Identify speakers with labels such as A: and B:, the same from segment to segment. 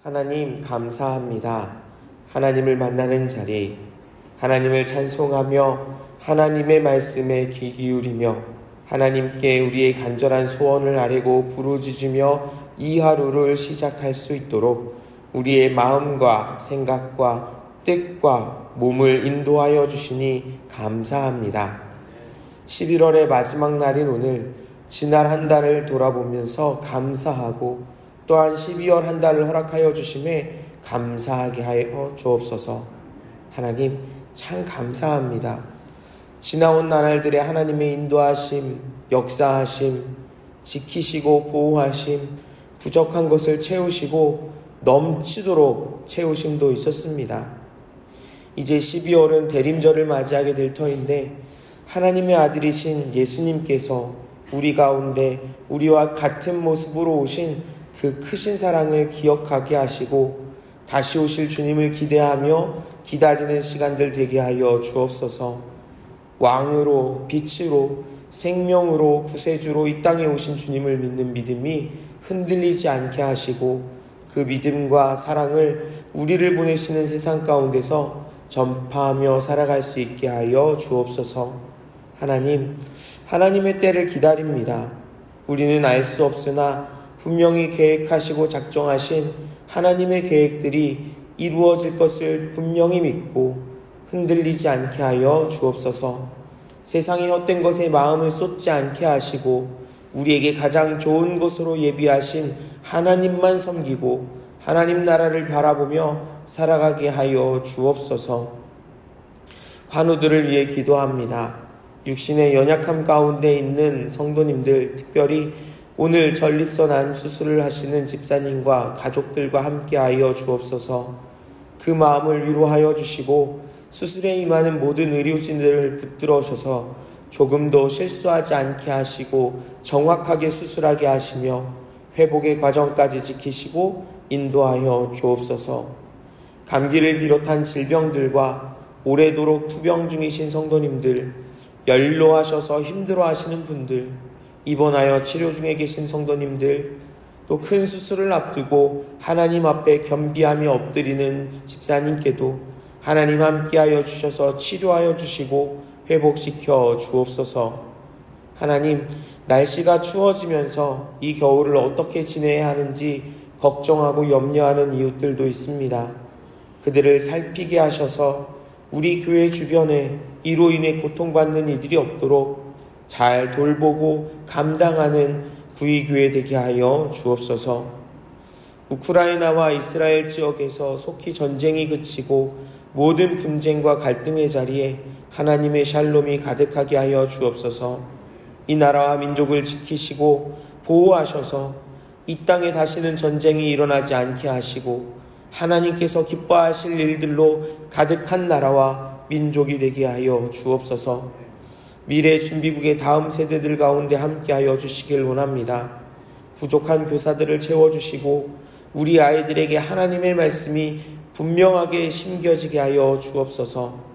A: 하나님 감사합니다. 하나님을 만나는 자리, 하나님을 찬송하며 하나님의 말씀에 귀 기울이며 하나님께 우리의 간절한 소원을 아뢰고 부르짖으며 이 하루를 시작할 수 있도록 우리의 마음과 생각과 뜻과 몸을 인도하여 주시니 감사합니다. 11월의 마지막 날인 오늘 지난 한 달을 돌아보면서 감사하고 또한 12월 한 달을 허락하여 주심에 감사하게 하여 주옵소서. 하나님 참 감사합니다. 지나온 나날들의 하나님의 인도하심, 역사하심, 지키시고 보호하심, 부족한 것을 채우시고 넘치도록 채우심도 있었습니다. 이제 12월은 대림절을 맞이하게 될 터인데 하나님의 아들이신 예수님께서 우리 가운데 우리와 같은 모습으로 오신 그 크신 사랑을 기억하게 하시고 다시 오실 주님을 기대하며 기다리는 시간들 되게 하여 주옵소서. 왕으로, 빛으로, 생명으로, 구세주로 이 땅에 오신 주님을 믿는 믿음이 흔들리지 않게 하시고 그 믿음과 사랑을 우리를 보내시는 세상 가운데서 전파하며 살아갈 수 있게 하여 주옵소서. 하나님, 하나님의 때를 기다립니다. 우리는 알 수 없으나 분명히 계획하시고 작정하신 하나님의 계획들이 이루어질 것을 분명히 믿고 흔들리지 않게 하여 주옵소서. 세상의 헛된 것에 마음을 쏟지 않게 하시고 우리에게 가장 좋은 곳으로 예비하신 하나님만 섬기고 하나님 나라를 바라보며 살아가게 하여 주옵소서. 환우들을 위해 기도합니다. 육신의 연약함 가운데 있는 성도님들, 특별히 오늘 전립선 암 수술을 하시는 집사님과 가족들과 함께하여 주옵소서. 그 마음을 위로하여 주시고 수술에 임하는 모든 의료진들을 붙들어셔서 조금도 실수하지 않게 하시고 정확하게 수술하게 하시며 회복의 과정까지 지키시고 인도하여 주옵소서. 감기를 비롯한 질병들과 오래도록 투병 중이신 성도님들, 연로하셔서 힘들어하시는 분들, 입원하여 치료 중에 계신 성도님들, 또 큰 수술을 앞두고 하나님 앞에 겸비하며 엎드리는 집사님께도 하나님 함께하여 주셔서 치료하여 주시고 회복시켜 주옵소서. 하나님, 날씨가 추워지면서 이 겨울을 어떻게 지내야 하는지 걱정하고 염려하는 이웃들도 있습니다. 그들을 살피게 하셔서 우리 교회 주변에 이로 인해 고통받는 이들이 없도록 잘 돌보고 감당하는 구의교회 되게 하여 주옵소서. 우크라이나와 이스라엘 지역에서 속히 전쟁이 그치고 모든 분쟁과 갈등의 자리에 하나님의 샬롬이 가득하게 하여 주옵소서. 이 나라와 민족을 지키시고 보호하셔서 이 땅에 다시는 전쟁이 일어나지 않게 하시고 하나님께서 기뻐하실 일들로 가득한 나라와 민족이 되게 하여 주옵소서. 미래 준비국의 다음 세대들 가운데 함께하여 주시길 원합니다. 부족한 교사들을 채워주시고 우리 아이들에게 하나님의 말씀이 분명하게 심겨지게 하여 주옵소서.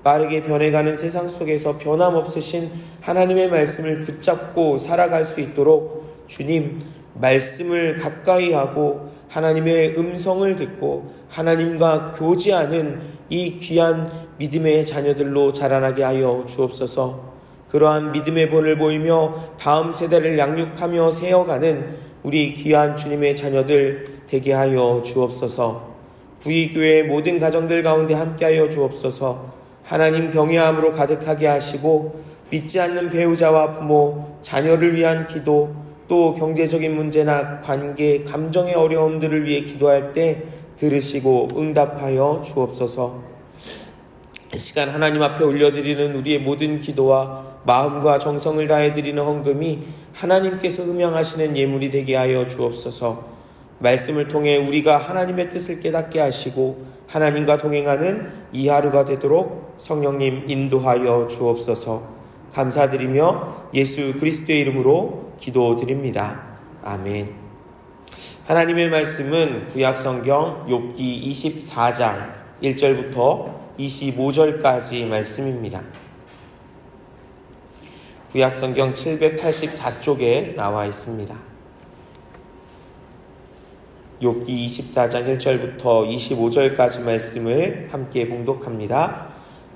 A: 빠르게 변해가는 세상 속에서 변함없으신 하나님의 말씀을 붙잡고 살아갈 수 있도록 주님, 말씀을 가까이 하고 하나님의 음성을 듣고 하나님과 교제하는 이 귀한 믿음의 자녀들로 자라나게 하여 주옵소서. 그러한 믿음의 본을 보이며 다음 세대를 양육하며 세워가는 우리 귀한 주님의 자녀들 되게 하여 주옵소서. 구의교회의 모든 가정들 가운데 함께하여 주옵소서. 하나님 경외함으로 가득하게 하시고 믿지 않는 배우자와 부모, 자녀를 위한 기도, 또 경제적인 문제나 관계, 감정의 어려움들을 위해 기도할 때 들으시고 응답하여 주옵소서. 이 시간 하나님 앞에 올려드리는 우리의 모든 기도와 마음과 정성을 다해드리는 헌금이 하나님께서 흠양하시는 예물이 되게 하여 주옵소서. 말씀을 통해 우리가 하나님의 뜻을 깨닫게 하시고 하나님과 동행하는 이 하루가 되도록 성령님 인도하여 주옵소서. 감사드리며 예수 그리스도의 이름으로 기도드립니다. 아멘. 하나님의 말씀은 구약성경 욥기 24장 1절부터 25절까지 말씀입니다. 구약성경 784쪽에 나와 있습니다. 욥기 24장 1절부터 25절까지 말씀을 함께 봉독합니다.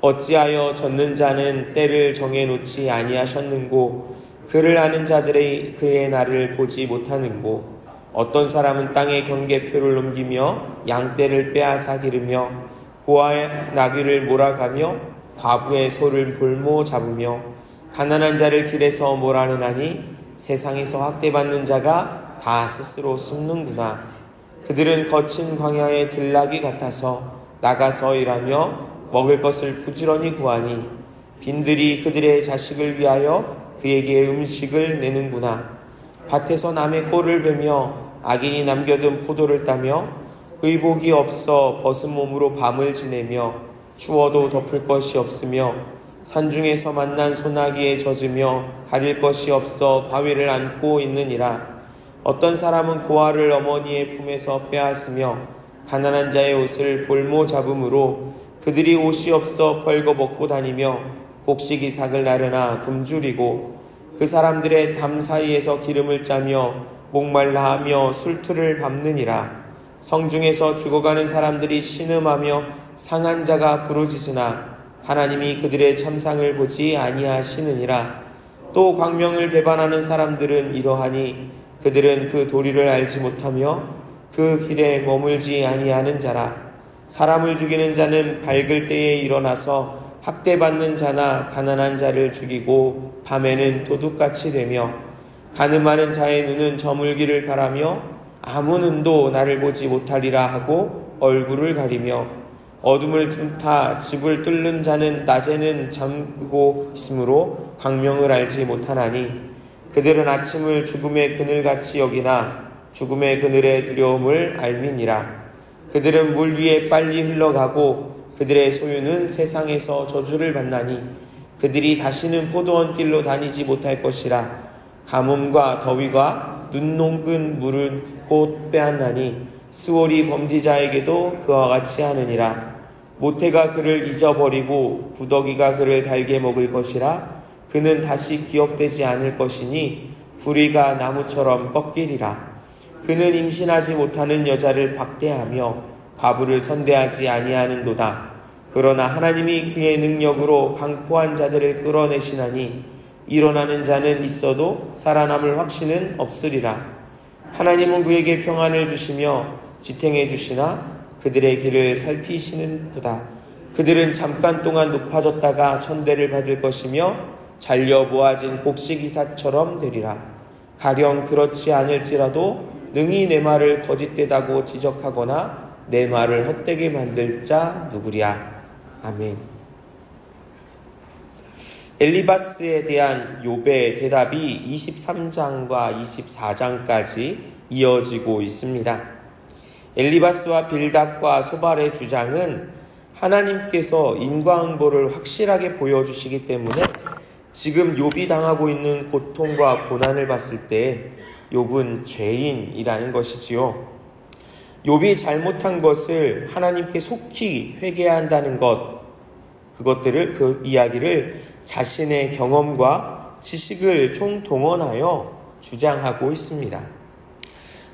A: 어찌하여 젖는 자는 때를 정해놓지 아니하셨는고 그를 아는 자들의 그의 날을 보지 못하는고 어떤 사람은 땅에 경계표를 넘기며 양떼를 빼앗아 기르며 고아의 나귀를 몰아가며 과부의 소를 볼모 잡으며 가난한 자를 길에서 몰아내나니 세상에서 학대받는 자가 다 스스로 숨는구나. 그들은 거친 광야의 들나귀 같아서 나가서 일하며 먹을 것을 부지런히 구하니 빈들이 그들의 자식을 위하여 그에게 음식을 내는구나. 밭에서 남의 꼴을 베며 악인이 남겨둔 포도를 따며 의복이 없어 벗은 몸으로 밤을 지내며 추워도 덮을 것이 없으며 산중에서 만난 소나기에 젖으며 가릴 것이 없어 바위를 안고 있느니라. 어떤 사람은 고아를 어머니의 품에서 빼앗으며 가난한 자의 옷을 볼모 잡음으로 그들이 옷이 없어 벌거벗고 다니며 곡식이삭을 나르나 굶주리고 그 사람들의 담 사이에서 기름을 짜며 목말라 하며 술투를 밟느니라. 성중에서 죽어가는 사람들이 신음하며 상한 자가 부르짖으나 하나님이 그들의 참상을 보지 아니하시느니라. 또 광명을 배반하는 사람들은 이러하니 그들은 그 도리를 알지 못하며 그 길에 머물지 아니하는 자라. 사람을 죽이는 자는 밝을 때에 일어나서 학대받는 자나 가난한 자를 죽이고 밤에는 도둑같이 되며 가늠하는 자의 눈은 저물기를 바라며 아무 눈도 나를 보지 못하리라 하고 얼굴을 가리며 어둠을 틈타 집을 뚫는 자는 낮에는 잠그고 있으므로 광명을 알지 못하나니 그들은 아침을 죽음의 그늘같이 여기나 죽음의 그늘의 두려움을 알미니라. 그들은 물 위에 빨리 흘러가고 그들의 소유는 세상에서 저주를 받나니 그들이 다시는 포도원 길로 다니지 못할 것이라. 가뭄과 더위가 눈 녹은 물은 곧 빼앗나니 스올이 범죄자에게도 그와 같이 하느니라. 모태가 그를 잊어버리고 구더기가 그를 달게 먹을 것이라. 그는 다시 기억되지 않을 것이니 부리가 나무처럼 꺾이리라. 그는 임신하지 못하는 여자를 박대하며 과부를 선대하지 아니하는도다. 그러나 하나님이 그의 능력으로 강포한 자들을 끌어내시나니 일어나는 자는 있어도 살아남을 확신은 없으리라. 하나님은 그에게 평안을 주시며 지탱해 주시나 그들의 길을 살피시는도다. 그들은 잠깐 동안 높아졌다가 천대를 받을 것이며 잘려 모아진 곡식이삭처럼 되리라. 가령 그렇지 않을지라도 능히 내 말을 거짓되다고 지적하거나 내 말을 헛되게 만들 자 누구랴. 아멘. 엘리바스에 대한 욥의 대답이 23장과 24장까지 이어지고 있습니다. 엘리바스와 빌닷과 소발의 주장은 하나님께서 인과응보를 확실하게 보여주시기 때문에 지금 욥이 당하고 있는 고통과 고난을 봤을 때 욥은 죄인이라는 것이지요. 욥이 잘못한 것을 하나님께 속히 회개해야 한다는 그 이야기를 자신의 경험과 지식을 총동원하여 주장하고 있습니다.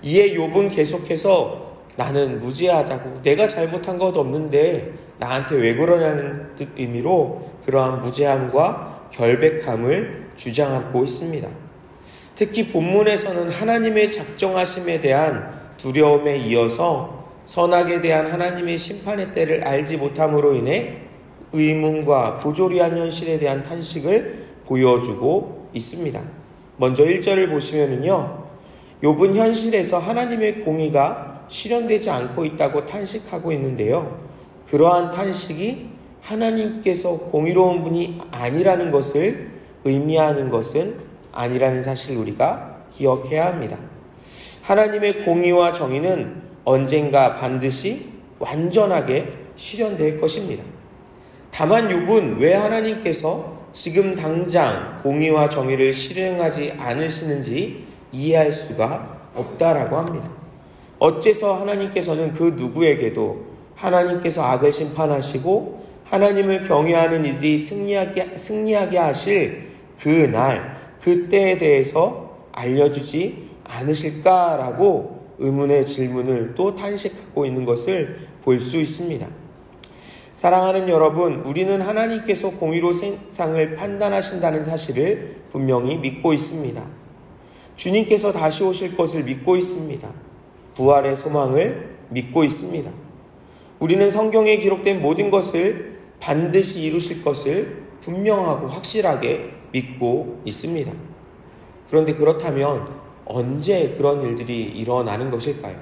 A: 이에 욥은 계속해서 나는 무죄하다고, 내가 잘못한 것 없는데 나한테 왜 그러냐는 의미로 그러한 무죄함과 결백함을 주장하고 있습니다. 특히 본문에서는 하나님의 작정하심에 대한 두려움에 이어서 선악에 대한 하나님의 심판의 때를 알지 못함으로 인해 의문과 부조리한 현실에 대한 탄식을 보여주고 있습니다. 먼저 1절을 보시면은요, 욥은 현실에서 하나님의 공의가 실현되지 않고 있다고 탄식하고 있는데요, 그러한 탄식이 하나님께서 공의로운 분이 아니라는 것을 의미하는 것은 아니라는 사실을 우리가 기억해야 합니다. 하나님의 공의와 정의는 언젠가 반드시 완전하게 실현될 것입니다. 다만 욥은 왜 하나님께서 지금 당장 공의와 정의를 실행하지 않으시는지 이해할 수가 없다라고 합니다. 어째서 하나님께서는 그 누구에게도 하나님께서 악을 심판하시고 하나님을 경외하는 이들이 승리하게 하실 그 날, 그때에 대해서 알려주지 않으실까라고 의문의 질문을 또 탄식하고 있는 것을 볼 수 있습니다. 사랑하는 여러분, 우리는 하나님께서 공의로 세상을 판단하신다는 사실을 분명히 믿고 있습니다. 주님께서 다시 오실 것을 믿고 있습니다. 부활의 소망을 믿고 있습니다. 우리는 성경에 기록된 모든 것을 반드시 이루실 것을 분명하고 확실하게 믿고 있습니다. 그런데 그렇다면 언제 그런 일들이 일어나는 것일까요?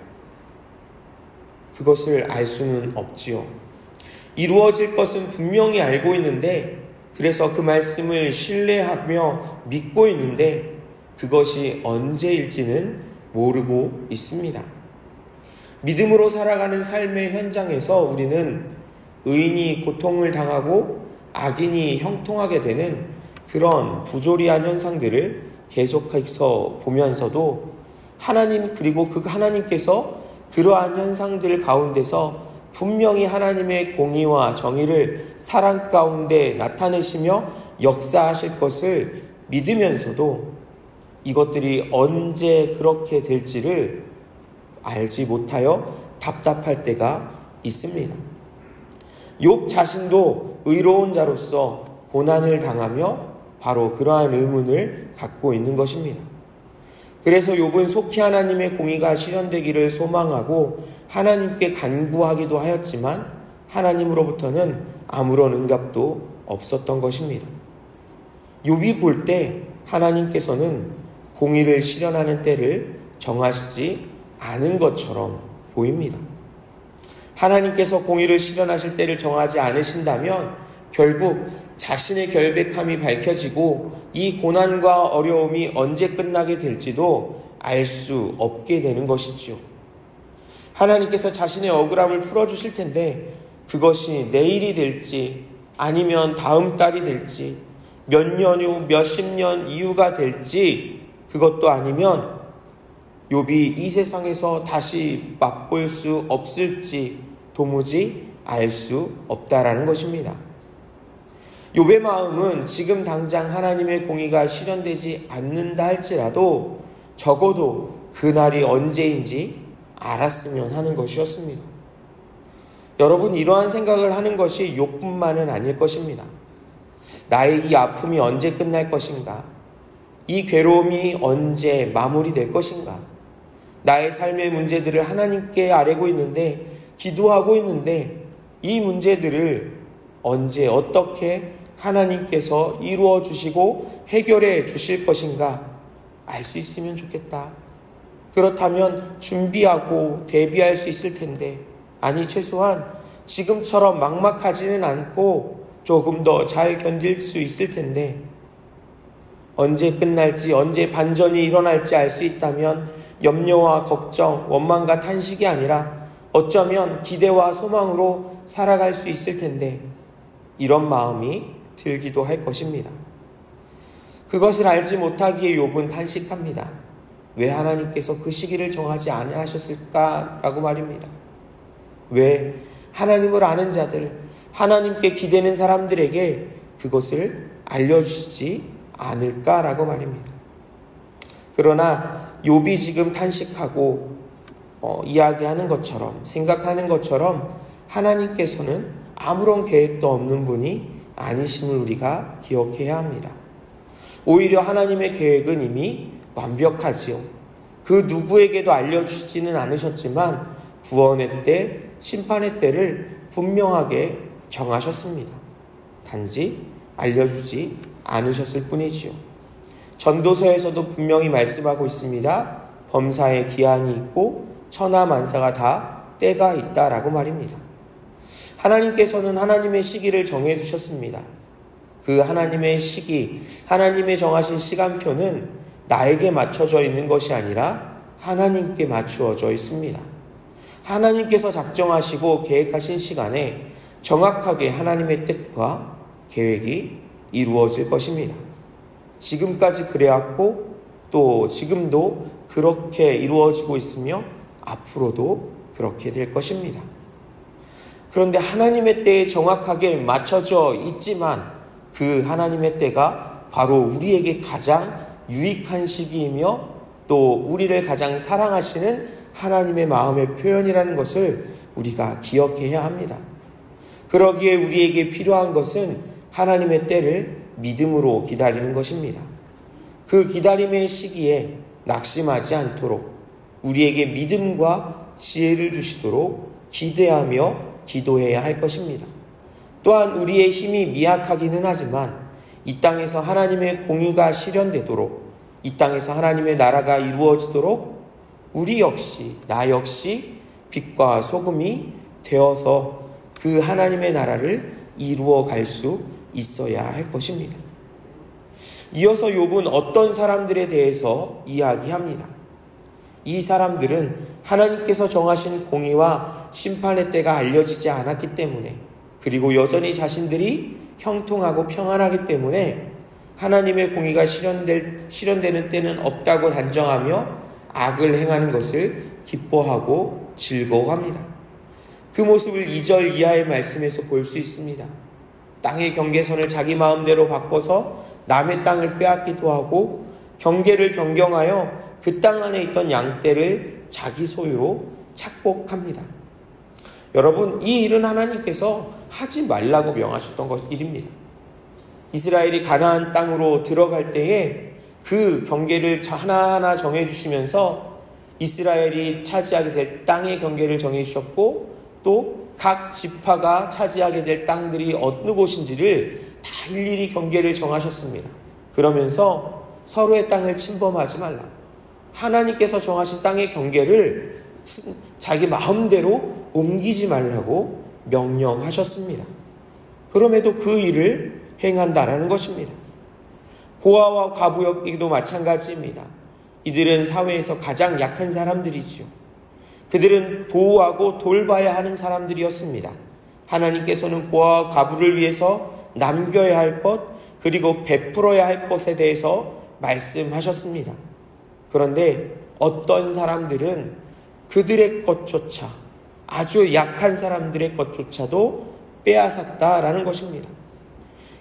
A: 그것을 알 수는 없지요. 이루어질 것은 분명히 알고 있는데, 그래서 그 말씀을 신뢰하며 믿고 있는데 그것이 언제일지는 모르고 있습니다. 믿음으로 살아가는 삶의 현장에서 우리는 의인이 고통을 당하고 악인이 형통하게 되는 그런 부조리한 현상들을 계속해서 보면서도 하나님, 그리고 그 하나님께서 그러한 현상들 가운데서 분명히 하나님의 공의와 정의를 사랑 가운데 나타내시며 역사하실 것을 믿으면서도 이것들이 언제 그렇게 될지를 알지 못하여 답답할 때가 있습니다. 욥 자신도 의로운 자로서 고난을 당하며 바로 그러한 의문을 갖고 있는 것입니다. 그래서 욥은 속히 하나님의 공의가 실현되기를 소망하고 하나님께 간구하기도 하였지만 하나님으로부터는 아무런 응답도 없었던 것입니다. 욥이 볼 때 하나님께서는 공의를 실현하는 때를 정하시지 않은 것처럼 보입니다. 하나님께서 공의를 실현하실 때를 정하지 않으신다면 결국 자신의 결백함이 밝혀지고 이 고난과 어려움이 언제 끝나게 될지도 알 수 없게 되는 것이지요. 하나님께서 자신의 억울함을 풀어주실 텐데 그것이 내일이 될지 아니면 다음 달이 될지 몇 년 후, 몇십 년 이후가 될지, 그것도 아니면 욥이 이 세상에서 다시 맛볼 수 없을지 도무지 알 수 없다라는 것입니다. 욥의 마음은 지금 당장 하나님의 공의가 실현되지 않는다 할지라도 적어도 그날이 언제인지 알았으면 하는 것이었습니다. 여러분, 이러한 생각을 하는 것이 욥뿐만은 아닐 것입니다. 나의 이 아픔이 언제 끝날 것인가? 이 괴로움이 언제 마무리될 것인가? 나의 삶의 문제들을 하나님께 아뢰고 있는데, 기도하고 있는데 이 문제들을 언제 어떻게 하나님께서 이루어 주시고 해결해 주실 것인가 알 수 있으면 좋겠다. 그렇다면 준비하고 대비할 수 있을 텐데, 아니 최소한 지금처럼 막막하지는 않고 조금 더 잘 견딜 수 있을 텐데, 언제 끝날지, 언제 반전이 일어날지 알 수 있다면 염려와 걱정, 원망과 탄식이 아니라 어쩌면 기대와 소망으로 살아갈 수 있을 텐데, 이런 마음이 들기도 할 것입니다. 그것을 알지 못하기에 욥은 탄식합니다. 왜 하나님께서 그 시기를 정하지 않으셨을까라고 말입니다. 왜 하나님을 아는 자들, 하나님께 기대는 사람들에게 그것을 알려주시지 않을까라고 말입니다. 그러나 욥이 지금 탄식하고 이야기하는 것처럼, 생각하는 것처럼 하나님께서는 아무런 계획도 없는 분이 아니심을 우리가 기억해야 합니다. 오히려 하나님의 계획은 이미 완벽하지요. 그 누구에게도 알려주시지는 않으셨지만 구원의 때, 심판의 때를 분명하게 정하셨습니다. 단지 알려주지 않으셨을 뿐이지요. 전도서에서도 분명히 말씀하고 있습니다. 범사에 기한이 있고 천하만사가 다 때가 있다라고 말입니다. 하나님께서는 하나님의 시기를 정해주셨습니다. 그 하나님의 시기, 하나님의 정하신 시간표는 나에게 맞춰져 있는 것이 아니라 하나님께 맞추어져 있습니다. 하나님께서 작정하시고 계획하신 시간에 정확하게 하나님의 뜻과 계획이 이루어질 것입니다. 지금까지 그래왔고 또 지금도 그렇게 이루어지고 있으며 앞으로도 그렇게 될 것입니다. 그런데 하나님의 때에 정확하게 맞춰져 있지만 그 하나님의 때가 바로 우리에게 가장 유익한 시기이며 또 우리를 가장 사랑하시는 하나님의 마음의 표현이라는 것을 우리가 기억해야 합니다. 그러기에 우리에게 필요한 것은 하나님의 때를 믿음으로 기다리는 것입니다. 그 기다림의 시기에 낙심하지 않도록 우리에게 믿음과 지혜를 주시도록 기대하며 기도해야 할 것입니다. 또한 우리의 힘이 미약하기는 하지만 이 땅에서 하나님의 공의가 실현되도록, 이 땅에서 하나님의 나라가 이루어지도록 우리 역시, 나 역시 빛과 소금이 되어서 그 하나님의 나라를 이루어 갈 수 있어야 할 것입니다. 이어서 욥은 어떤 사람들에 대해서 이야기합니다. 이 사람들은 하나님께서 정하신 공의와 심판의 때가 알려지지 않았기 때문에, 그리고 여전히 자신들이 형통하고 평안하기 때문에 하나님의 공의가 실현되는 때는 없다고 단정하며 악을 행하는 것을 기뻐하고 즐거워합니다. 그 모습을 2절 이하의 말씀에서 볼 수 있습니다. 땅의 경계선을 자기 마음대로 바꿔서 남의 땅을 빼앗기도 하고, 경계를 변경하여 그 땅 안에 있던 양떼를 자기 소유로 착복합니다. 여러분, 이 일은 하나님께서 하지 말라고 명하셨던 일입니다. 이스라엘이 가나안 땅으로 들어갈 때에 그 경계를 하나하나 정해주시면서 이스라엘이 차지하게 될 땅의 경계를 정해주셨고, 또 각 지파가 차지하게 될 땅들이 어느 곳인지를 다 일일이 경계를 정하셨습니다. 그러면서 서로의 땅을 침범하지 말라, 하나님께서 정하신 땅의 경계를 자기 마음대로 옮기지 말라고 명령하셨습니다. 그럼에도 그 일을 행한다라는 것입니다. 고아와 과부에게도 마찬가지입니다. 이들은 사회에서 가장 약한 사람들이지요. 그들은 보호하고 돌봐야 하는 사람들이었습니다. 하나님께서는 고아와 과부를 위해서 남겨야 할 것, 그리고 베풀어야 할 것에 대해서 말씀하셨습니다. 그런데 어떤 사람들은 그들의 것조차, 아주 약한 사람들의 것조차도 빼앗았다라는 것입니다.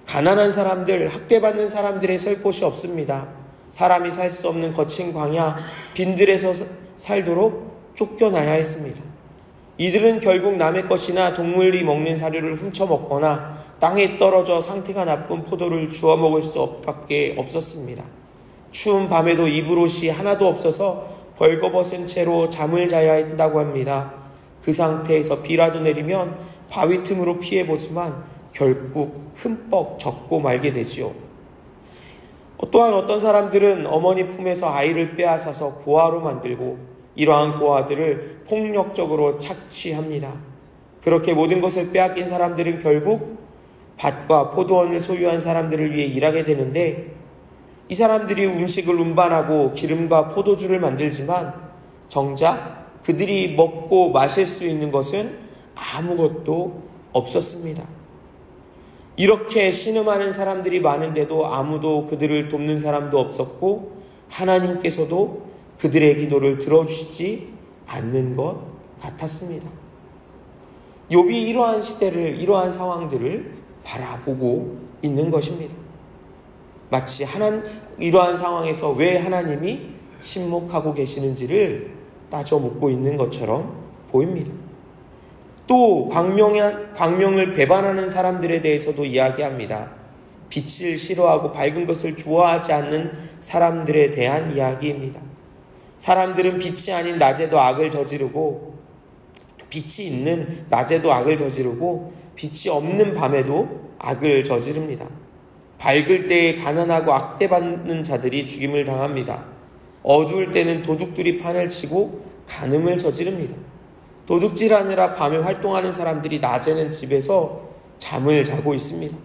A: 가난한 사람들, 학대받는 사람들의 설 곳이 없습니다. 사람이 살 수 없는 거친 광야, 빈들에서 살도록 쫓겨나야 했습니다. 이들은 결국 남의 것이나 동물이 먹는 사료를 훔쳐먹거나 땅에 떨어져 상태가 나쁜 포도를 주워 먹을 수밖에 없었습니다. 추운 밤에도 입을 옷이 하나도 없어서 벌거벗은 채로 잠을 자야 한다고 합니다. 그 상태에서 비라도 내리면 바위 틈으로 피해보지만 결국 흠뻑 젖고 말게 되지요. 또한 어떤 사람들은 어머니 품에서 아이를 빼앗아서 고아로 만들고, 이러한 고아들을 폭력적으로 착취합니다. 그렇게 모든 것을 빼앗긴 사람들은 결국 밭과 포도원을 소유한 사람들을 위해 일하게 되는데, 이 사람들이 음식을 운반하고 기름과 포도주를 만들지만 정작 그들이 먹고 마실 수 있는 것은 아무것도 없었습니다. 이렇게 신음하는 사람들이 많은데도 아무도 그들을 돕는 사람도 없었고, 하나님께서도 그들의 기도를 들어주시지 않는 것 같았습니다. 욥이 이러한 시대를, 이러한 상황들을 바라보고 있는 것입니다. 마치 이러한 상황에서 왜 하나님이 침묵하고 계시는지를 따져 묻고 있는 것처럼 보입니다. 또 광명을 배반하는 사람들에 대해서도 이야기합니다. 빛을 싫어하고 밝은 것을 좋아하지 않는 사람들에 대한 이야기입니다. 사람들은 빛이 아닌 낮에도 악을 저지르고, 빛이 있는 낮에도 악을 저지르고, 빛이 없는 밤에도 악을 저지릅니다. 밝을 때에 가난하고 악대받는 자들이 죽임을 당합니다. 어두울 때는 도둑들이 판을 치고 간음을 저지릅니다. 도둑질하느라 밤에 활동하는 사람들이 낮에는 집에서 잠을 자고 있습니다.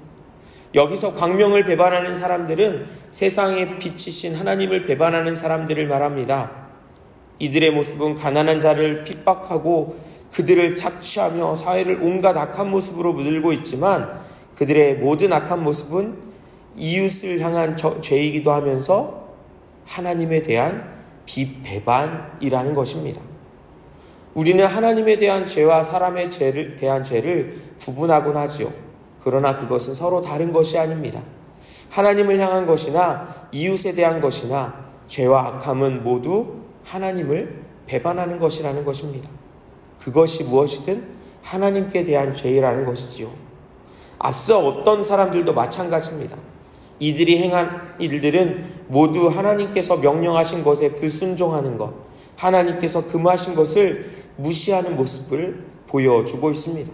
A: 여기서 광명을 배반하는 사람들은 세상의 빛이신 하나님을 배반하는 사람들을 말합니다. 이들의 모습은 가난한 자를 핍박하고 그들을 착취하며 사회를 온갖 악한 모습으로 물들고 있지만, 그들의 모든 악한 모습은 이웃을 향한 죄이기도 하면서 하나님에 대한 비배반이라는 것입니다. 우리는 하나님에 대한 죄와 사람에 대한 죄를 구분하곤 하지요. 그러나 그것은 서로 다른 것이 아닙니다. 하나님을 향한 것이나 이웃에 대한 것이나 죄와 악함은 모두 하나님을 배반하는 것이라는 것입니다. 그것이 무엇이든 하나님께 대한 죄라는 것이지요. 앞서 어떤 사람들도 마찬가지입니다. 이들이 행한 일들은 모두 하나님께서 명령하신 것에 불순종하는 것, 하나님께서 금하신 것을 무시하는 모습을 보여주고 있습니다.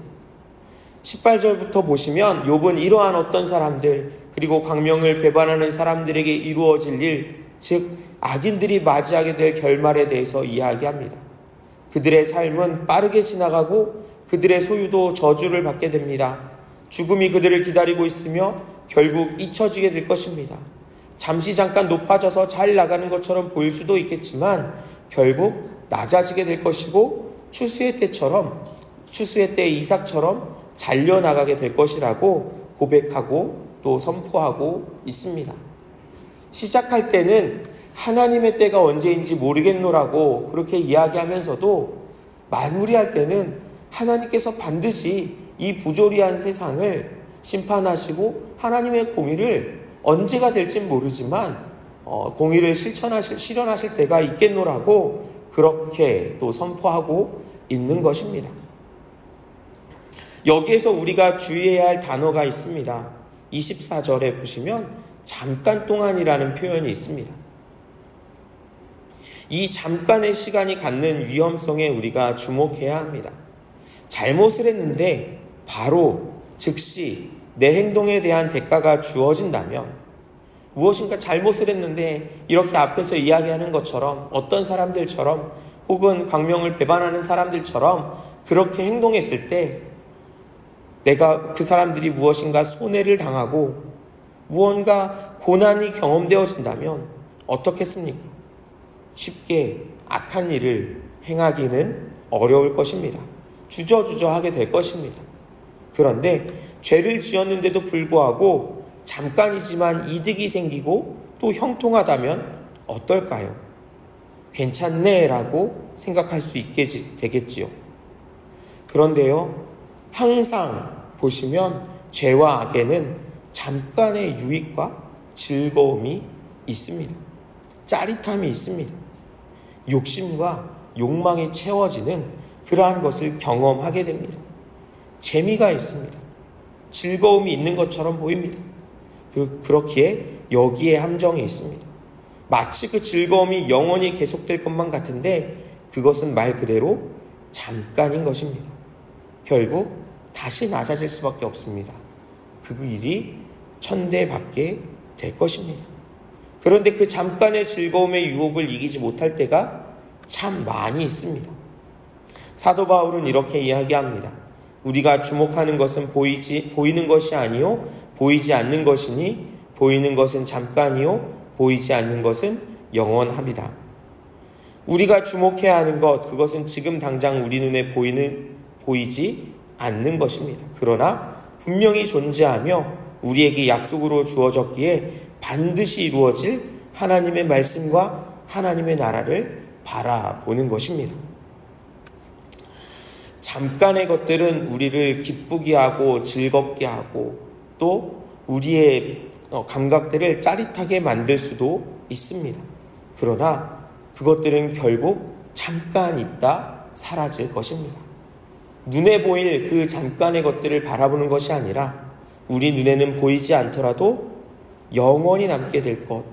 A: 18절부터 보시면 욥은 이러한 어떤 사람들, 그리고 광명을 배반하는 사람들에게 이루어질 일, 즉 악인들이 맞이하게 될 결말에 대해서 이야기합니다. 그들의 삶은 빠르게 지나가고 그들의 소유도 저주를 받게 됩니다. 죽음이 그들을 기다리고 있으며 결국 잊혀지게 될 것입니다. 잠시 잠깐 높아져서 잘 나가는 것처럼 보일 수도 있겠지만 결국 낮아지게 될 것이고 추수의 때 이삭처럼 잘려나가게 될 것이라고 고백하고 또 선포하고 있습니다. 시작할 때는 하나님의 때가 언제인지 모르겠노라고 그렇게 이야기하면서도 마무리할 때는 하나님께서 반드시 이 부조리한 세상을 심판하시고 하나님의 공의를 언제가 될진 모르지만 공의를 실현하실 때가 있겠노라고 그렇게 또 선포하고 있는 것입니다. 여기에서 우리가 주의해야 할 단어가 있습니다. 24절에 보시면 잠깐 동안이라는 표현이 있습니다. 이 잠깐의 시간이 갖는 위험성에 우리가 주목해야 합니다. 잘못을 했는데 바로 즉시 내 행동에 대한 대가가 주어진다면, 무엇인가 잘못을 했는데 이렇게 앞에서 이야기하는 것처럼 어떤 사람들처럼 혹은 광명을 배반하는 사람들처럼 그렇게 행동했을 때 내가 그 사람들이 무엇인가 손해를 당하고 무언가 고난이 경험되어진다면 어떻겠습니까? 쉽게 악한 일을 행하기는 어려울 것입니다. 주저주저하게 될 것입니다. 그런데 죄를 지었는데도 불구하고 잠깐이지만 이득이 생기고 또 형통하다면 어떨까요? 괜찮네라고 생각할 수 있게 되겠지요. 그런데요, 항상 보시면 죄와 악에는 잠깐의 유익과 즐거움이 있습니다. 짜릿함이 있습니다. 욕심과 욕망이 채워지는 그러한 것을 경험하게 됩니다. 재미가 있습니다. 즐거움이 있는 것처럼 보입니다. 그렇기에 여기에 함정이 있습니다. 마치 그 즐거움이 영원히 계속될 것만 같은데 그것은 말 그대로 잠깐인 것입니다. 결국 다시 낮아질 수밖에 없습니다. 그 일이 천대받게 될 것입니다. 그런데 그 잠깐의 즐거움의 유혹을 이기지 못할 때가 참 많이 있습니다. 사도 바울은 이렇게 이야기합니다. 우리가 주목하는 것은 보이는 것이 아니요 보이지 않는 것이니 보이는 것은 잠깐이요 보이지 않는 것은 영원합니다. 우리가 주목해야 하는 것, 그것은 지금 당장 우리 눈에 보이지 않는 것입니다. 그러나 분명히 존재하며 우리에게 약속으로 주어졌기에 반드시 이루어질 하나님의 말씀과 하나님의 나라를 바라보는 것입니다. 잠깐의 것들은 우리를 기쁘게 하고 즐겁게 하고 또 우리의 감각들을 짜릿하게 만들 수도 있습니다. 그러나 그것들은 결국 잠깐 있다 사라질 것입니다. 눈에 보일 그 잠깐의 것들을 바라보는 것이 아니라 우리 눈에는 보이지 않더라도 영원히 남게 될 것,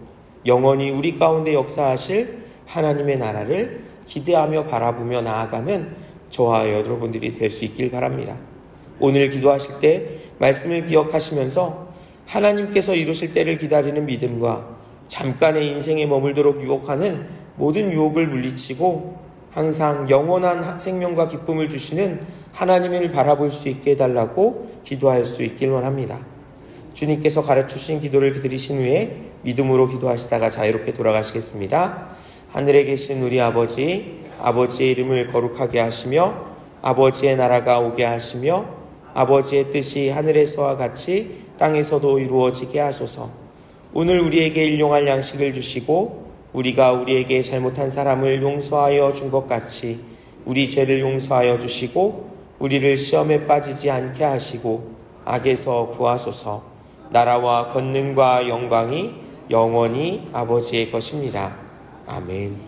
A: 영원히 우리 가운데 역사하실 하나님의 나라를 기대하며 바라보며 나아가는 저와 여러분들이 될 수 있길 바랍니다. 오늘 기도하실 때 말씀을 기억하시면서 하나님께서 이루실 때를 기다리는 믿음과 잠깐의 인생에 머물도록 유혹하는 모든 유혹을 물리치고 항상 영원한 생명과 기쁨을 주시는 하나님을 바라볼 수 있게 해달라고 기도할 수 있길 원합니다. 주님께서 가르쳐주신 기도를 드리신 후에 믿음으로 기도하시다가 자유롭게 돌아가시겠습니다. 하늘에 계신 우리 아버지, 아버지의 이름을 거룩하게 하시며 아버지의 나라가 오게 하시며 아버지의 뜻이 하늘에서와 같이 땅에서도 이루어지게 하소서. 오늘 우리에게 일용할 양식을 주시고 우리가 우리에게 잘못한 사람을 용서하여 준 것 같이 우리 죄를 용서하여 주시고 우리를 시험에 빠지지 않게 하시고 악에서 구하소서. 나라와 권능과 영광이 영원히 아버지의 것입니다. 아멘.